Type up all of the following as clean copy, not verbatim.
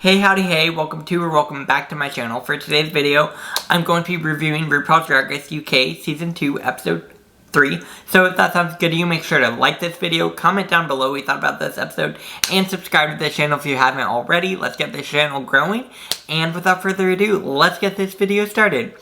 Hey, howdy, hey, welcome to or welcome back to my channel. For today's video, I'm going to be reviewing RuPaul's Drag Race UK Season 2, Episode 3. So if that sounds good to you, make sure to like this video, comment down below what you thought about this episode, and subscribe to the channel if you haven't already. Let's get this channel growing. And without further ado, let's get this video started.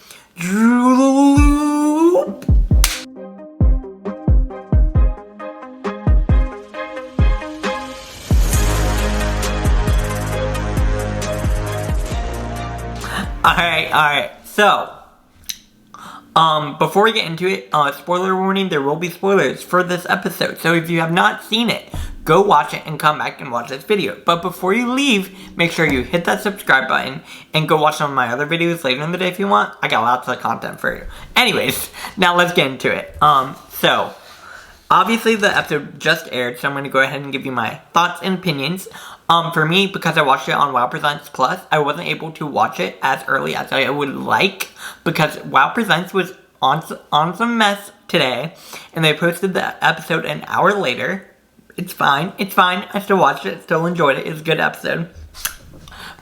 Alright, so, before we get into it, spoiler warning, there will be spoilers for this episode, so if you have not seen it, go watch it and come back and watch this video. But before you leave, make sure you hit that subscribe button and go watch some of my other videos later in the day if you want. I got lots of content for you. Anyways, now let's get into it. So, obviously the episode just aired, so I'm going to go ahead and give you my thoughts and opinions. For me, because I watched it on WoW Presents Plus, I wasn't able to watch it as early as I would like, because WoW Presents was on some mess today, and they posted the episode an hour later. It's fine, I still watched it, still enjoyed it, it's a good episode.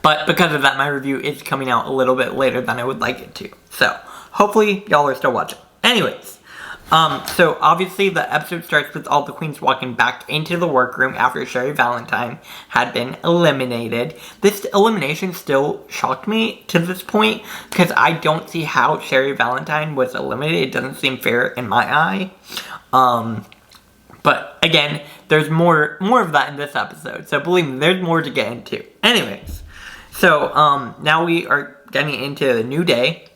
But because of that, my review is coming out a little bit later than I would like it to. So, hopefully, y'all are still watching. Anyways. So obviously the episode starts with all the queens walking back into the workroom after Sherry Valentine had been eliminated. This elimination still shocked me to this point, because I don't see how Sherry Valentine was eliminated. It doesn't seem fair in my eye. But again, there's more of that in this episode, so believe me, there's more to get into. Anyways, so now we are getting into the new day.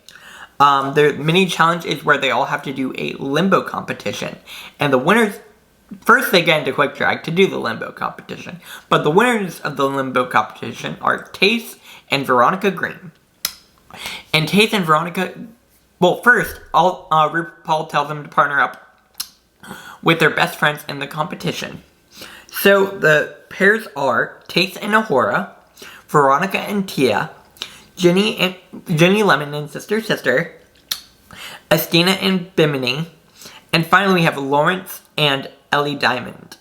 The mini challenge is where they all have to do a limbo competition. And the winners, first they get into quick drag to do the limbo competition. But the winners of the limbo competition are Tace and Veronica Green. And Tace and Veronica, well first, RuPaul tells them to partner up with their best friends in the competition. So the pairs are Tace and Ahura, Veronica and Tia, Jenny Lemon and Sister, Estina and Bimini, and finally we have Lawrence and Ellie Diamond.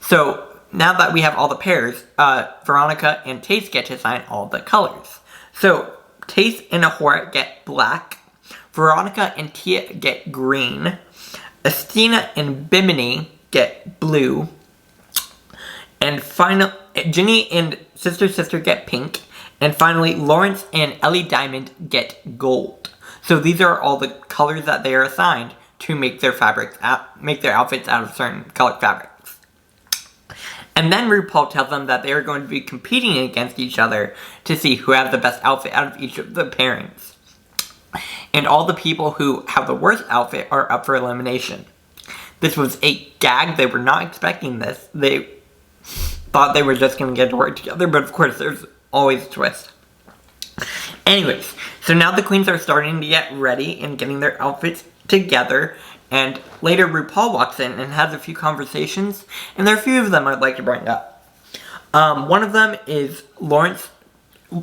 So now that we have all the pairs, Veronica and Tace get to assign all the colors. So Tace and Ahura get black, Veronica and Tia get green, Estina and Bimini get blue, and finally Jenny and Sister get pink. And finally, Lawrence and Ellie Diamond get gold. So these are all the colors that they are assigned to make their outfits out of certain colored fabrics. And then RuPaul tells them that they are going to be competing against each other to see who has the best outfit out of each of the pairings. And all the people who have the worst outfit are up for elimination. This was a gag. They were not expecting this. They thought they were just going to get to work together, but of course there's always a twist. Anyways, so now the queens are starting to get ready and getting their outfits together, and later RuPaul walks in and has a few conversations, and there are a few of them I'd like to bring up. One of them is Lawrence.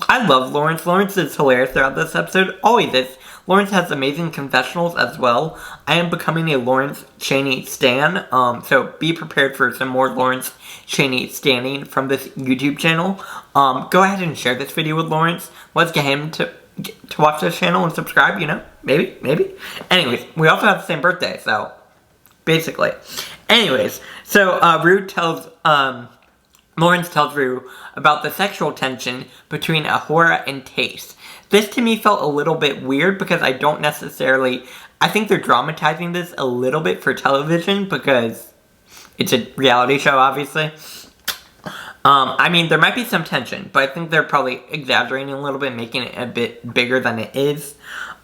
I love Lawrence. Lawrence is hilarious throughout this episode, always is. Lawrence has amazing confessionals as well. I am becoming a Lawrence Chaney stan, so be prepared for some more Lawrence Chaney standing from this YouTube channel. Go ahead and share this video with Lawrence. Let's get him to watch this channel and subscribe, you know? Maybe. Anyways, we also have the same birthday, so basically. Anyways, so Lawrence tells Ru about the sexual tension between Ahura and Tace. This to me felt a little bit weird because I think they're dramatizing this a little bit for television because it's a reality show, obviously. I mean, there might be some tension, but I think they're probably exaggerating a little bit, making it a bit bigger than it is.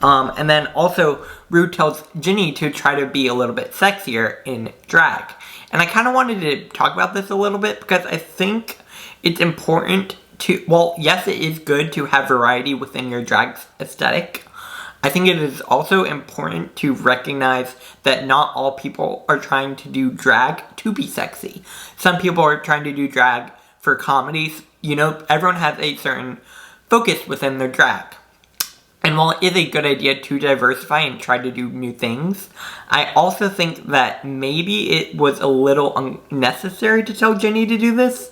And then also, Ru tells Ginny to try to be a little bit sexier in drag. And I kind of wanted to talk about this a little bit because I think it's important to, well, yes, it is good to have variety within your drag aesthetic. I think it is also important to recognize that not all people are trying to do drag to be sexy. Some people are trying to do drag for comedies. You know, everyone has a certain focus within their drag. And while it is a good idea to diversify and try to do new things, I also think that maybe it was a little unnecessary to tell Jenny to do this.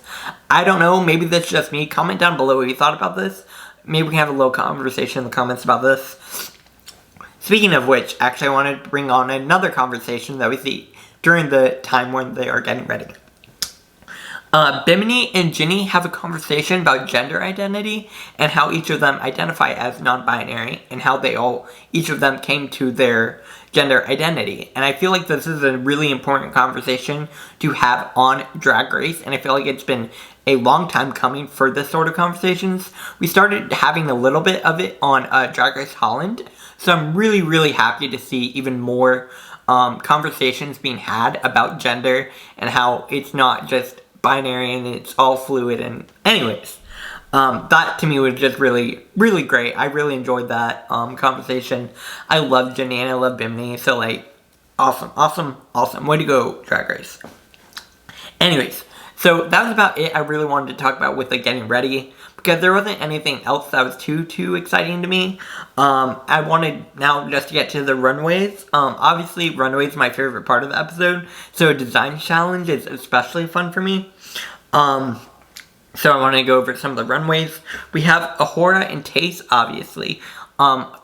I don't know, maybe that's just me. Comment down below what you thought about this. Maybe we can have a little conversation in the comments about this. Speaking of which, actually I wanted to bring on another conversation that we see during the time when they are getting ready. Bimini and Ginny have a conversation about gender identity and how each of them identify as non-binary and how each of them came to their gender identity. And I feel like this is a really important conversation to have on Drag Race, and I feel like it's been a long time coming for this sort of conversations. We started having a little bit of it on Drag Race Holland, so I'm really, really happy to see even more conversations being had about gender and how it's not just binary and it's all fluid. And anyways, that to me was just really, really great. I really enjoyed that conversation. I love Jenny and I love Bimini, so like, awesome. Way to go, Drag Race. Anyways, so that was about it I really wanted to talk about with the getting ready, because there wasn't anything else that was too exciting to me. I wanted now just to get to the runways. Obviously, runways is my favorite part of the episode, so a design challenge is especially fun for me. So I want to go over some of the runways. We have Ahura and Tace, obviously.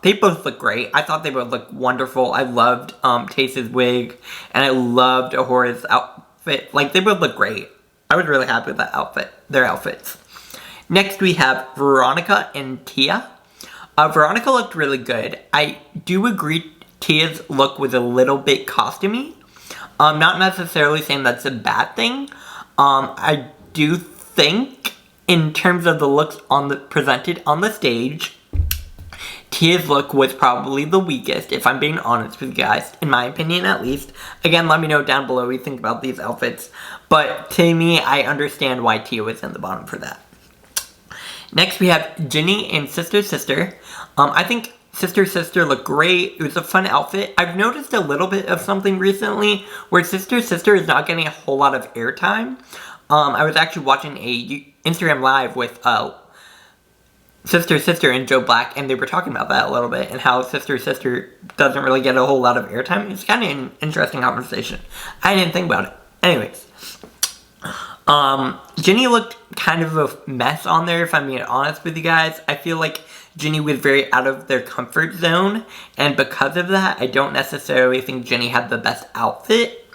They both look great. I thought they both looked wonderful. I loved Tace's wig, and I loved Ahura's outfit. Like, they both look great. I was really happy with that outfit, their outfits. Next, we have Veronica and Tia. Veronica looked really good. I do agree Tia's look was a little bit costumey. Not necessarily saying that's a bad thing. I do think, in terms of the looks presented on the stage, Tia's look was probably the weakest, if I'm being honest with you guys, in my opinion at least. Again, let me know down below what you think about these outfits. But to me, I understand why Tia was in the bottom for that. Next, we have Ginny and Sister Sister. I think Sister Sister looked great. It was a fun outfit. I've noticed a little bit of something recently where Sister Sister is not getting a whole lot of airtime. I was actually watching a Instagram Live with Sister Sister and Joe Black, and they were talking about that a little bit and how Sister Sister doesn't really get a whole lot of airtime. It's kind of an interesting conversation. I didn't think about it. Anyways. Ginny looked kind of a mess on there, if I'm being honest with you guys. I feel like Ginny was very out of their comfort zone, and because of that, I don't necessarily think Ginny had the best outfit.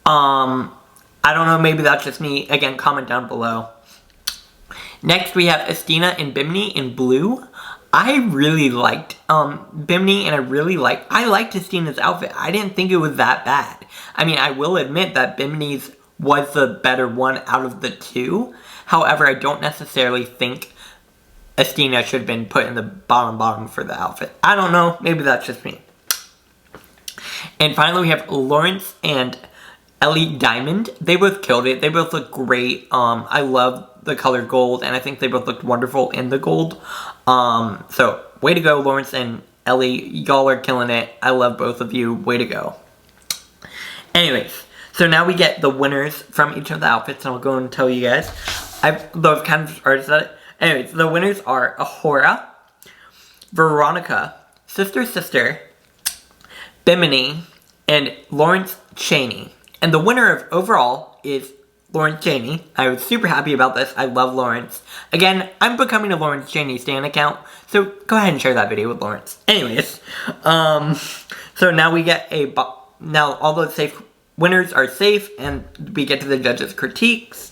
I don't know, maybe that's just me. Again, comment down below. Next, we have Estina and Bimini in blue. I really liked Bimini, and I liked Estina's outfit. I didn't think it was that bad. I mean, I will admit that Bimini's was the better one out of the two. However, I don't necessarily think Estina should have been put in the bottom for the outfit. I don't know. Maybe that's just me. And finally, we have Lawrence and Ellie Diamond. They both killed it. They both look great. I love the color gold, and I think they both looked wonderful in the gold. So, way to go, Lawrence and Ellie. Y'all are killing it. I love both of you. Way to go. Anyways. So now we get the winners from each of the outfits, and I'll go and tell you guys. I've kind of already said it. Anyways, the winners are Ahura, Veronica, Sister Sister, Bimini, and Lawrence Chaney. And the winner of overall is Lawrence Chaney. I was super happy about this. I love Lawrence. Again, I'm becoming a Lawrence Chaney stan account, so go ahead and share that video with Lawrence. Anyways, so now we get now all those safe winners are safe, and we get to the judges' critiques.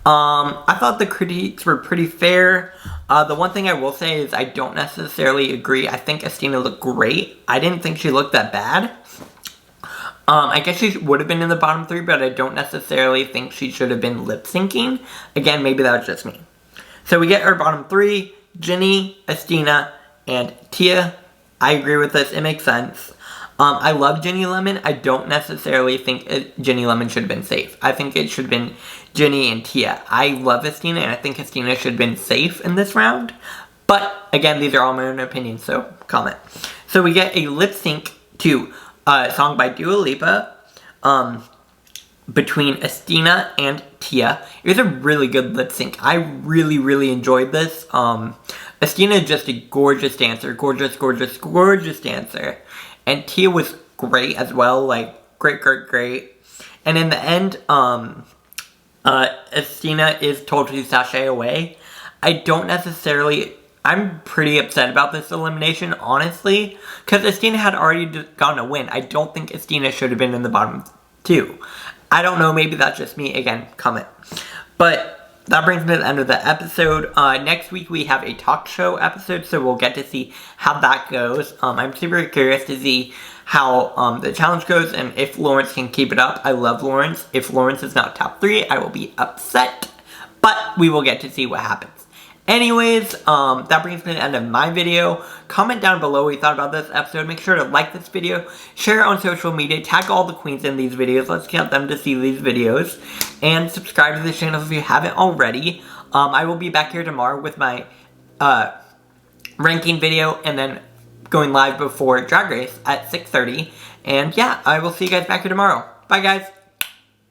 I thought the critiques were pretty fair. The one thing I will say is I don't necessarily agree. I think Estina looked great. I didn't think she looked that bad. I guess she would have been in the bottom three, but I don't necessarily think she should have been lip-syncing. Again, maybe that was just me. So we get our bottom three, Ginny, Estina, and Tia. I agree with this. It makes sense. I love Ginny Lemon. I don't necessarily think Ginny Lemon should have been safe. I think it should have been Ginny and Tia. I love Estina, and I think Estina should have been safe in this round. But, again, these are all my own opinions, so comment. So we get a lip sync to a song by Dua Lipa between Estina and Tia. It was a really good lip sync. I really enjoyed this. Estina is just a gorgeous dancer. Gorgeous, gorgeous, gorgeous dancer. And Tia was great as well. Like, great, great, great. And in the end, Estina is told to sashay away. I'm pretty upset about this elimination, honestly. Because Estina had already gotten a win. I don't think Estina should have been in the bottom 2. I don't know, maybe that's just me. Again, comment. But that brings me to the end of the episode. Next week we have a talk show episode, so we'll get to see how that goes. I'm super curious to see how the challenge goes and if Lawrence can keep it up. I love Lawrence. If Lawrence is not top 3, I will be upset. But we will get to see what happens. Anyways, that brings me to the end of my video. Comment down below what you thought about this episode. Make sure to like this video, share it on social media, tag all the queens in these videos. Let's get them to see these videos. And subscribe to this channel if you haven't already. I will be back here tomorrow with my ranking video and then going live before Drag Race at 6:30. And yeah, I will see you guys back here tomorrow. Bye guys!